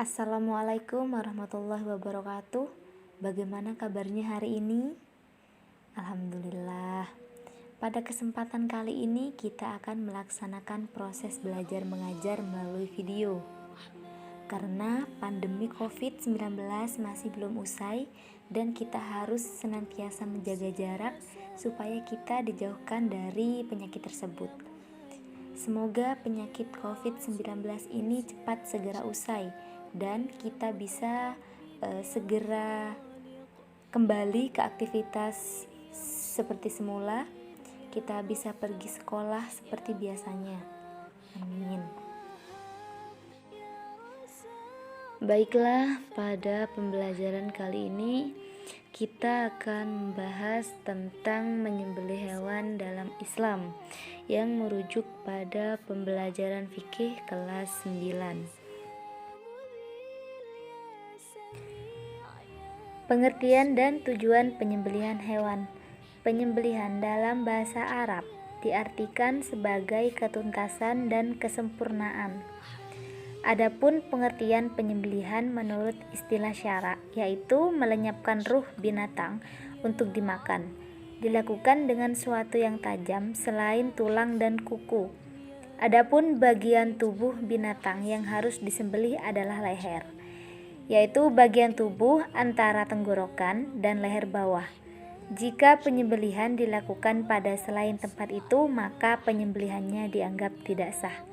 Assalamualaikum warahmatullahi wabarakatuh. Bagaimana kabarnya hari ini? Alhamdulillah. Pada kesempatan kali ini kita akan melaksanakan proses belajar mengajar melalui video. Karena pandemi COVID-19 masih belum usai dan kita harus senantiasa menjaga jarak supaya kita dijauhkan dari penyakit tersebut. Semoga penyakit COVID-19 ini cepat segera usai dan kita bisa segera kembali ke aktivitas seperti semula. Kita bisa pergi sekolah seperti biasanya. Amin. Baiklah, pada pembelajaran kali ini kita akan membahas tentang menyembelih hewan dalam Islam yang merujuk pada pembelajaran fikih kelas 9. Pengertian dan tujuan penyembelihan hewan. Penyembelihan dalam bahasa Arab diartikan sebagai ketuntasan dan kesempurnaan. Adapun pengertian penyembelihan menurut istilah syara, yaitu melenyapkan ruh binatang untuk dimakan, dilakukan dengan suatu yang tajam selain tulang dan kuku. Adapun bagian tubuh binatang yang harus disembelih adalah leher, yaitu bagian tubuh antara tenggorokan dan leher bawah. Jika penyembelihan dilakukan pada selain tempat itu, maka penyembelihannya dianggap tidak sah.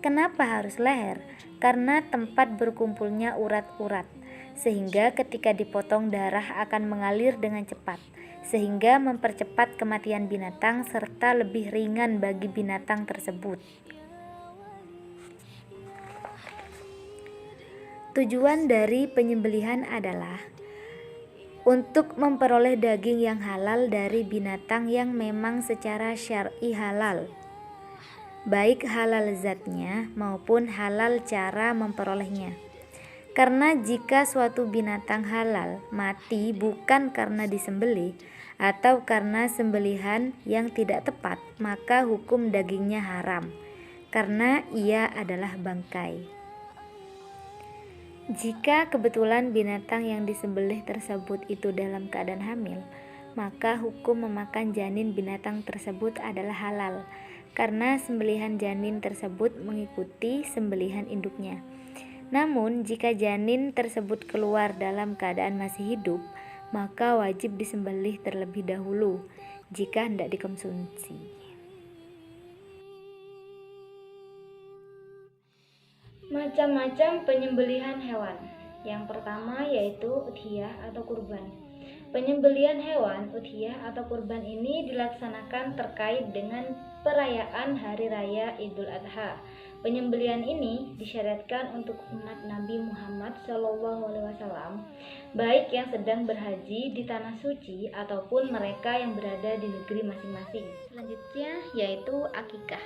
Kenapa harus leher? Karena tempat berkumpulnya urat-urat, sehingga ketika dipotong darah akan mengalir dengan cepat, sehingga mempercepat kematian binatang serta lebih ringan bagi binatang tersebut. Tujuan dari penyembelihan adalah untuk memperoleh daging yang halal dari binatang yang memang secara syar'i halal, baik halal zatnya maupun halal cara memperolehnya. Karena jika suatu binatang halal mati bukan karena disembelih atau karena sembelihan yang tidak tepat, maka hukum dagingnya haram karena ia adalah bangkai. Jika kebetulan binatang yang disembelih tersebut itu dalam keadaan hamil, maka hukum memakan janin binatang tersebut adalah halal karena sembelihan janin tersebut mengikuti sembelihan induknya. Namun, jika janin tersebut keluar dalam keadaan masih hidup, maka wajib disembelih terlebih dahulu jika hendak dikonsumsi. Macam-macam penyembelihan hewan. Yang pertama yaitu udhiyah atau kurban. Penyembelihan hewan, udhiyah atau kurban ini dilaksanakan terkait dengan perayaan Hari Raya Idul Adha. Penyembelihan ini disyariatkan untuk umat Nabi Muhammad SAW, baik yang sedang berhaji di tanah suci ataupun mereka yang berada di negeri masing-masing. Selanjutnya yaitu akikah.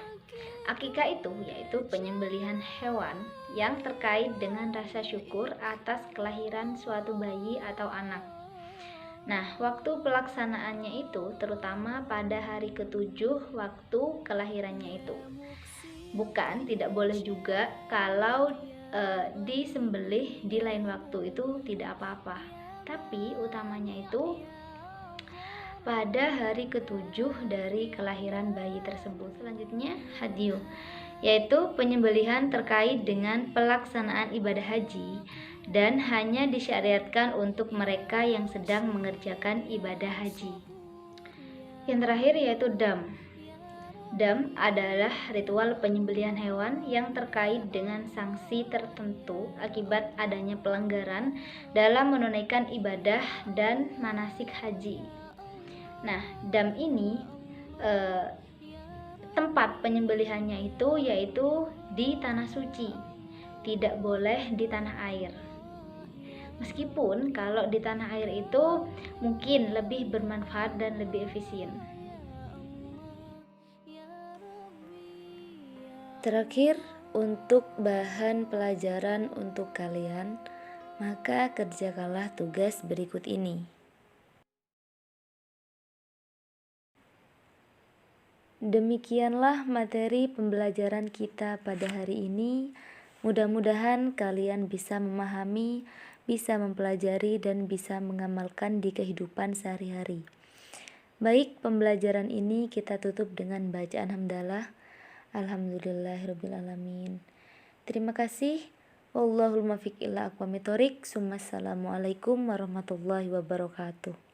Akikah itu yaitu penyembelihan hewan yang terkait dengan rasa syukur atas kelahiran suatu bayi atau anak. Nah, waktu pelaksanaannya itu terutama pada hari ke-7 waktu kelahirannya itu. Bukan, tidak boleh juga kalau disembelih di lain waktu itu tidak apa-apa. Tapi utamanya itu pada hari ke-7 dari kelahiran bayi tersebut. Selanjutnya hadyu, yaitu penyembelihan terkait dengan pelaksanaan ibadah haji dan hanya disyariatkan untuk mereka yang sedang mengerjakan ibadah haji. Yang terakhir yaitu dam. Dam adalah ritual penyembelihan hewan yang terkait dengan sanksi tertentu akibat adanya pelanggaran dalam menunaikan ibadah dan manasik haji. Nah, dam ini tempat penyembelihannya itu yaitu di tanah suci, tidak boleh di tanah air. Meskipun kalau di tanah air itu mungkin lebih bermanfaat dan lebih efisien. Terakhir, untuk bahan pelajaran untuk kalian, maka kerjakanlah tugas berikut ini. Demikianlah materi pembelajaran kita pada hari ini. Mudah-mudahan kalian bisa memahami, bisa mempelajari, dan bisa mengamalkan di kehidupan sehari-hari. Baik, pembelajaran ini kita tutup dengan bacaan hamdalah. Alhamdulillahirrabbilalamin. Terima kasih. Wallahul muwaffiq ila aqwamit thoriq. Assalamualaikum warahmatullahi wabarakatuh.